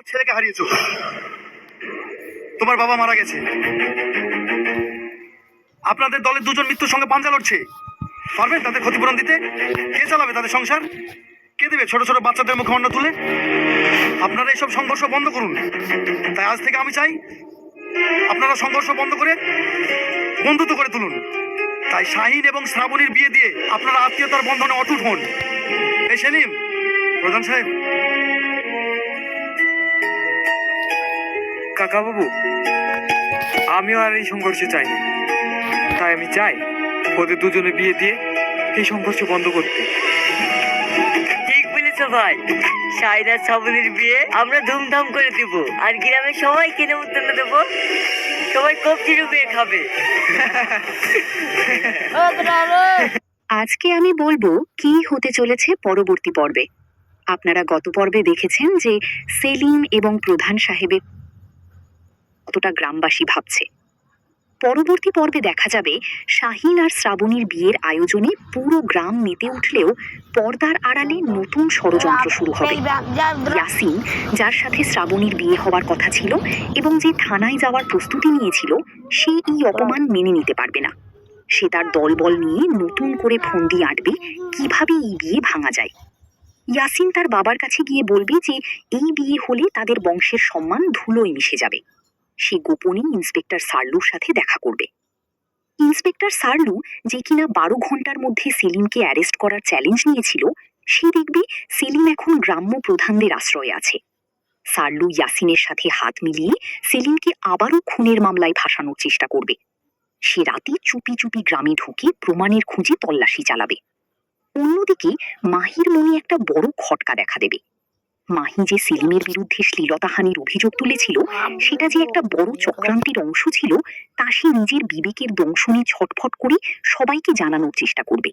ছেলেকে হারিয়েছো, তোমার বাবা মারা গেছে, আপনাদের দলের দুজন মৃত্যুর সঙ্গে পাঞ্জা লড়ছে, পারবেন তাদের ক্ষতিপূরণ দিতে? কে চালাবে তাদের সংসার? কে দেবে ছোট ছোট বাচ্চাদের মুখে অন্ন তুলে? আপনারা এইসব সংঘর্ষ বন্ধ করুন। তাই আজ থেকে আমি চাই আপনারা সংঘর্ষ বন্ধ করে বন্ধুত্ব করে তুলুন। তাই শাহিন এবং শ্রাবণীর বিয়ে দিয়ে আপনারা আত্মীয়তার বন্ধনে অটুট হন। এই সেলিম, প্রধান সাহেব। কাকা বাবু, আমিও আর এই সংঘর্ষ চাই না। তাই আমি চাই ওদের দুজনে বিয়ে দিয়ে এই সংঘর্ষ বন্ধ করতে। ঠিক বলেছো ভাই, শাহিন আর শ্রাবণীর বিয়ে আমরা ধুমধাম করে দেব, আর গ্রামের সবাইকে নেমন্তন্ন দেবো, সবাই কবজি ডুবিয়ে খাবে। আজকে আমি বলবো কি হতে চলেছে পরবর্তী পর্বে। আপনারা গত পর্বে দেখেছেন যে সেলিম এবং প্রধান সাহেবের কতটা গ্রামবাসী ভাবছে। পরবর্তী পর্বে দেখা যাবে শাহিন আর শ্রাবণীর বিয়ের আয়োজনে পুরো গ্রাম মেতে উঠলেও পর্দার আড়ালে নতুন ষড়যন্ত্র শুরু হবে। ইয়াসিন, যার সাথে শ্রাবণীর বিয়ে হওয়ার কথা ছিল এবং যে থানায় যাওয়ার প্রস্তুতি নিয়েছিল, সে এই অপমান মেনে নিতে পারবে না। সে তার দলবল নিয়ে নতুন করে ফন্দি আঁটবে কিভাবে এই বিয়ে ভাঙা যায়। ইয়াসিন তার বাবার কাছে গিয়ে বলবে যে এই বিয়ে হলে তাদের বংশের সম্মান ধুলোয় মিশে যাবে। সে গোপনে ইন্সপেক্টর সার্লুর সাথে দেখা করবে। ইন্সপেক্টর সার্লু, যে কিনা 12 ঘন্টার মধ্যে সেলিমকে অ্যারেস্ট করার চ্যালেঞ্জ নিয়েছিল, সে দেখবে সেলিম এখন গ্রাম্য প্রধানদের আশ্রয়ে আছে। সার্লু ইয়াসিনের সাথে হাত মিলিয়ে সেলিমকে আবারও খুনের মামলায় ফাঁসানোর চেষ্টা করবে। সে রাতে চুপি চুপি গ্রামে ঢুকে প্রমাণের খুঁজে তল্লাশি চালাবে। অন্যদিকে মাহির মনে একটা বড় খটকা দেখা দেবে। মাহি যে সেলিমের বিরুদ্ধে শ্লীলতাহানির অভিযোগ তুলেছিল, সেটা যে একটা বড় চক্রান্তের অংশ ছিল, তা সে নিজের বিবেকের দংশনে ছটফট করে সবাইকে জানানোর চেষ্টা করবে।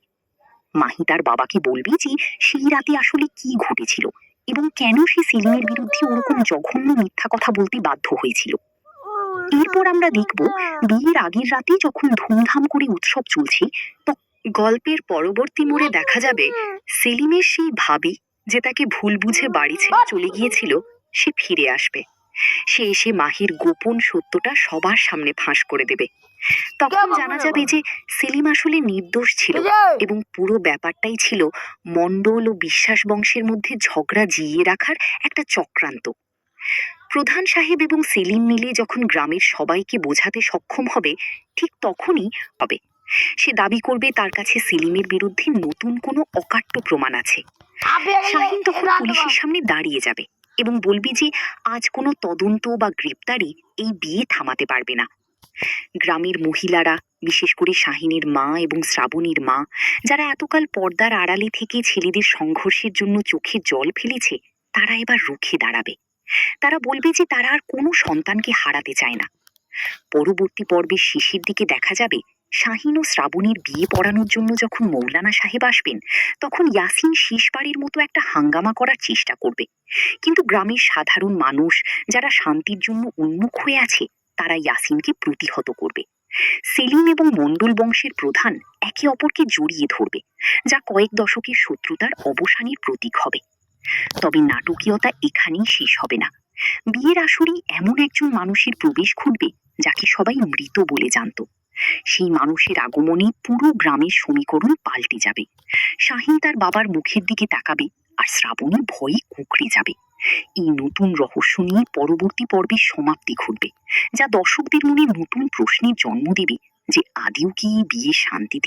মাহি তার বাবাকে বলবে যে সেই রাতে আসলে কি ঘটেছিল এবং কেন সে সেলিমের বিরুদ্ধে ওরকম জঘন্য মিথ্যা কথা বলতে বাধ্য হয়েছিল। এরপর আমরা দেখব বিয়ের আগের রাতে যখন ধুমধাম করে উৎসব চলছে, গল্পের পরবর্তী মোড়ে দেখা যাবে সেলিমের সেই ভাবি, যে তাকে ভুল বুঝে বাড়ি ছেড়ে চলে গিয়েছিল, সে ফিরে আসবে। সে এসে মাহির গোপন সত্যটা সবার সামনে ফাঁস করে দেবে। তখন জানা যাবে যে সেলিম আসলে নির্দোষ ছিল এবং পুরো ব্যাপারটাই ছিল মণ্ডল ও বিশ্বাস বংশের মধ্যে ঝগড়া জিইয়ে রাখার একটা চক্রান্ত। প্রধান সাহেব এবং সেলিম মিলে যখন গ্রামের সবাইকে বোঝাতে সক্ষম হবে, ঠিক তখনই হবে সে দাবি করবে তার কাছে সেলিমের বিরুদ্ধে নতুন কোনো অকাট্য প্রমাণ আছে। শাহিন তখন পুলিশের সামনে দাঁড়িয়ে যাবে এবং বলবে যে আজ কোনো তদন্ত বা গ্রেপ্তারি এই বিয়ে থামাতে পারবে না। গ্রামের মহিলারা, বিশেষ করে শাহিনের মা এবং শ্রাবণীর মা, যারা এতকাল পর্দার আড়ালে থেকে ছেলেদের সংঘর্ষের জন্য চোখে জল ফেলেছে, তারা এবার রুখে দাঁড়াবে। তারা বলবে যে তারা আর কোনো সন্তানকে হারাতে চায় না। পরবর্তী পর্বের শেষের দিকে দেখা যাবে শাহিন ও শ্রাবণীর বিয়ে পড়ানোর জন্য যখন মৌলানা সাহেব আসবেন, তখন ইয়াসিন শেষবারের মতো একটা হাঙ্গামা করার চেষ্টা করবে। কিন্তু গ্রামের সাধারণ মানুষ, যারা শান্তির জন্য উন্মুখ হয়ে আছে, তারা ইয়াসিনকে প্রতিহত করবে। সেলিম এবং মণ্ডল বংশের প্রধান একে অপরকে জড়িয়ে ধরবে, যা কয়েক দশকের শত্রুতার অবসানের প্রতীক হবে। তবে নাটকীয়তা এখানেই শেষ হবে না। বিয়ের আসরেই এমন একজন মানুষের প্রবেশ ঘটবে যাকে সবাই মৃত বলে জানত। সেই মানুষের আগমনে পুরো গ্রামের সমীকরণ পাল্টে যাবে। শাহিন তার বাবার মুখের দিকে তাকাবে আর শ্রাবণী ভয়ে কুঁকড়ে যাবে। এই নতুন রহস্য নিয়ে পরবর্তী পর্বের সমাপ্তি ঘটবে, যা দর্শকদের মনে নতুন প্রশ্নের জন্ম দেবে যে আদেও কি বিয়ে শান্তিতে